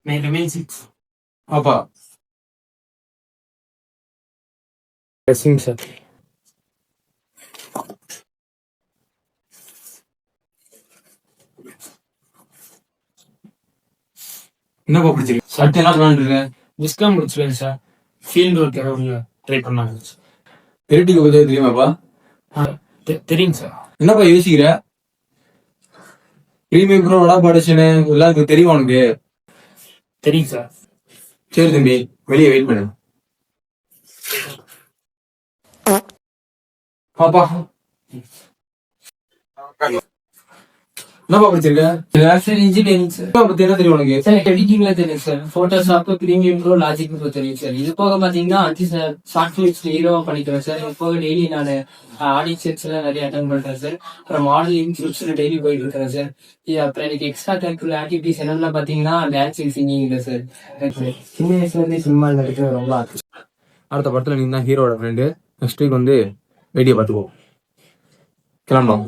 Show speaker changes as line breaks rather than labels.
May remain 6.
அப்பா
Pressing, sir.
என்னப்பா பிடிச்சிருக்கு? அடுத்து என்ன பண்ணலான்னு இருக்க?
விஸ்காம் முடிச்சிருக்கேன் சார். ஃபீல்டு ஒர்க் ஏதாவது ட்ரை பண்ணாங்க சார்.
எலக்ட்ரிக்கல் பத்தி தெரியுமாப்பா?
தெரியுங்க சார்.
என்னப்பா யோசிக்கிற? பிரீமியம் ப்ரோ வடா படிச்சுன்னு எல்லாருக்கும் தெரியும் உனக்கு?
தெரியுங்க சார்.
சரி தம்பி, வெளியே வெயிட் பண்ணு. பாப்பா என்னப்பா படிச்சிருக்க?
Sir engineering sir.
பத்தி என்ன தெரியும் உனக்கு?
சார் எடிட்டிங்ல தெரியும் sir. Photoshop, premium bro, logic bro தெரியும் சார். இது போக பாத்தீங்கன்னா சார் ஷார்ட் ஃபிலிம்ஸ் ஹீரோவா பண்ணிக்கிறேன் சார். இது போக டெய்லி நான் ஆடிஷன்ஸ் எல்லாம் நிறைய அட்டன் பண்றேன் சார். அப்புறம் மாடலிங் ஷூட்ஸ்ல டெய்லி போயிட்டு இருக்கிறேன் சார். அப்புறம் எனக்கு எக்ஸ்ட்ரா கரிக்குலர் ஆக்டிவிட்டிஸ் என்னென்ன பாத்தீங்கன்னா டான்சிங், சிங்கிங் இல்லை சார். சின்ன வயசுல இருந்தே சினிமா நடிக்க ரொம்ப ஆசை.
அடுத்த படத்துல நீங்க தான் ஹீரோட ஃப்ரெண்டு. நெக்ஸ்ட் வீக் வந்து வெடியை பார்த்துக்கோ. கிளம்பலாம்.